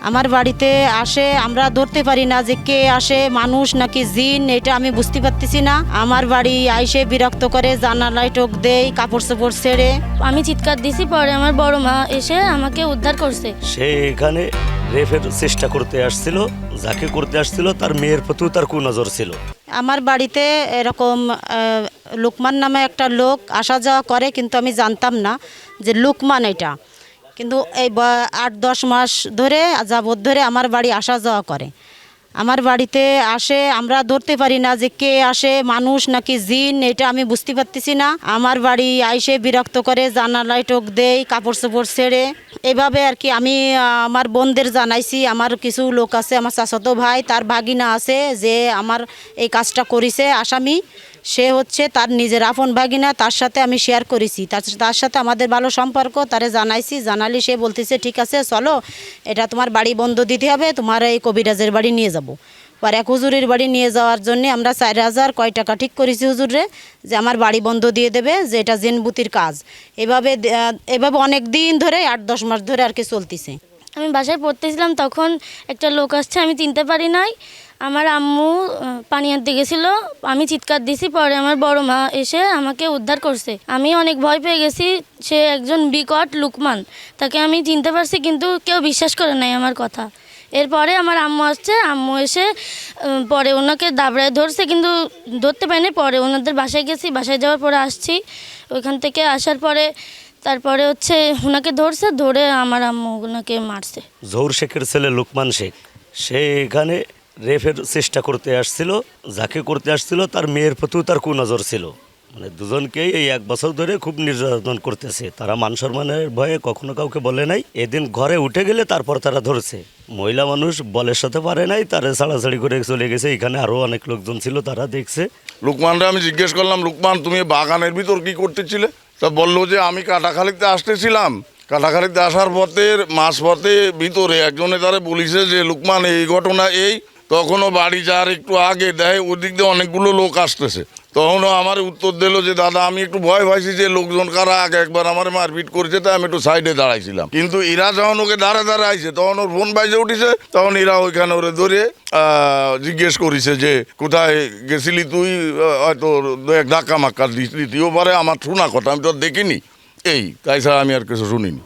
আমার বাড়িতে আসে, আমরা ধরতে পারি না যে কে আসে, মানুষ নাকি জিন, এটা আমি বুঝতে পারতেছি না। আমার বাড়ি আইসে বিরক্ত করে, জানালায় টোক দেয়, কাপড় চোপড় ছেড়ে। আমি চিৎকার দিছি, পরে আমার বড় মা এসে আমাকে উদ্ধার করছে। সে এখানে রেপের চেষ্টা করতে আসছিল, যাকে করতে আসছিল তার মেয়ের প্রতিও তার কুনজর ছিল। আমার বাড়িতে এরকম লুকমান নামে একটা লোক আসা যাওয়া করে, কিন্তু আমি জানতাম না যে লুকমান এটা। কিন্তু এই 8-10 মাস ধরে যাবত ধরে আমার বাড়ি আসা যাওয়া করে। আমার বাড়িতে আসে, আমরা ধরতে পারি না যে কে আসে, মানুষ নাকি জিন, এটা আমি বুঝতে পারতেছি না। আমার বাড়ি আইসে বিরক্ত করে, জানালায় টোক দেয়, কাপড় চোপড় ছেড়ে। এভাবে আর কি আমি আমার বোনদের জানাইছি। আমার কিছু লোক আছে, আমার চাচাতো ভাই, তার ভাগিনা আছে যে আমার এই কাজটা করেছে আসামি। সে হচ্ছে তার নিজের আপন ভাগিনা, তার সাথে আমি শেয়ার করেছি, তার সাথে আমাদের ভালো সম্পর্ক। তারে জানাইছি, জানালি সে বলতেছে ঠিক আছে চলো, এটা তোমার বাড়ি বন্ধ দিতে হবে, তোমার এই কবিরাজের বাড়ি নিয়ে যাব। পরে এক হুজুরের বাড়ি নিয়ে যাওয়ার জন্য আমরা 4,000 কয় টাকা ঠিক করেছি হুজুরে, যে আমার বাড়ি বন্ধ দিয়ে দেবে, যে এটা জেনবুতির কাজ। এভাবে অনেক দিন ধরে 8-10 মাস ধরে আর কি চলতেছে। আমি বাসায় পড়তেছিলাম, তখন একটা লোক আসছে, আমি চিনতে পারি নাই। আমার আম্মু পানি আনতে গেছিলো, আমি চিৎকার দিছি, পরে আমার বড় মা এসে আমাকে উদ্ধার করছে। আমি অনেক ভয় পেয়ে গেছি। সে একজন বিকট লুকমান, তাকে আমি চিনতে পারছি, কিন্তু কেউ বিশ্বাস করে নাই আমার কথা। এরপরে আমার আম্মু আসছে, আম্মু এসে পরে ওনাকে দাবড়ায় ধরছে, কিন্তু ধরতে পারিনি। পরে ওনাদের বাসায় গেছি, বাসায় যাওয়ার পরে আসছি। ওইখান থেকে আসার পরে তারপরে হচ্ছে ওনাকে ধরছে, ধরে আমার আম্মু ওনাকে মারছে। জহুর শেখের ছেলে লুকমান শেখ, সে এখানে রেপের চেষ্টা করতে আসছিল, যাকে করতে আসছিল তার মেয়ের প্রতিও তার কুনজর ছিল। মানে দুজনকেই এই 1 বছর ধরে খুব নির্যাতন করতেছে। তারা মান সম্মানের ভয়ে কখনো কাউকে বলে নাই। এদিন ঘরে উঠে গেলে তারপর তারা ধরছে। মহিলা মানুষ বলের সাথে পারে নাই, তারা ছাড়াছাড়ি করে চলে গেছে। এখানে আরও অনেক লোকজন ছিল, তারা দেখছে। লুকমানরা আমি জিজ্ঞেস করলাম, লুকমান তুমি বাগানের ভিতর কি করতেছিলে? তা বললো যে আমি কাটাখালিতে আসতেছিলাম, কাটাখালিতে আসার পথে মাঝপথে ভিতরে একজনে তারা বলিছে যে লুকমান এই ঘটনা এই। তখনও বাড়ি যাওয়ার একটু আগে দেয় ওদিক দিয়ে অনেকগুলো লোক আসতেছে। তখনও আমার উত্তর দিল যে দাদা আমি একটু ভয় পাইছি যে লোকজন কারা আগে একবার আমার মারপিট করেছে, তাই আমি একটু সাইডে দাঁড়াইছিলাম। কিন্তু এরা যখন ওকে দাঁড়া আইছে, তখন ওর ফোন বাইজে উঠেছে। তখন এরা ওইখানে ওরে ধরে জিজ্ঞেস করেছে যে কোথায় গেছিলি তুই, হয়তো এক ধাক্কা মাক্কা দিতেও পারে, আমার শোনা কথা, আমি তো আর দেখিনি। এই তাই ছাড়া আমি আর কিছু শুনিনি।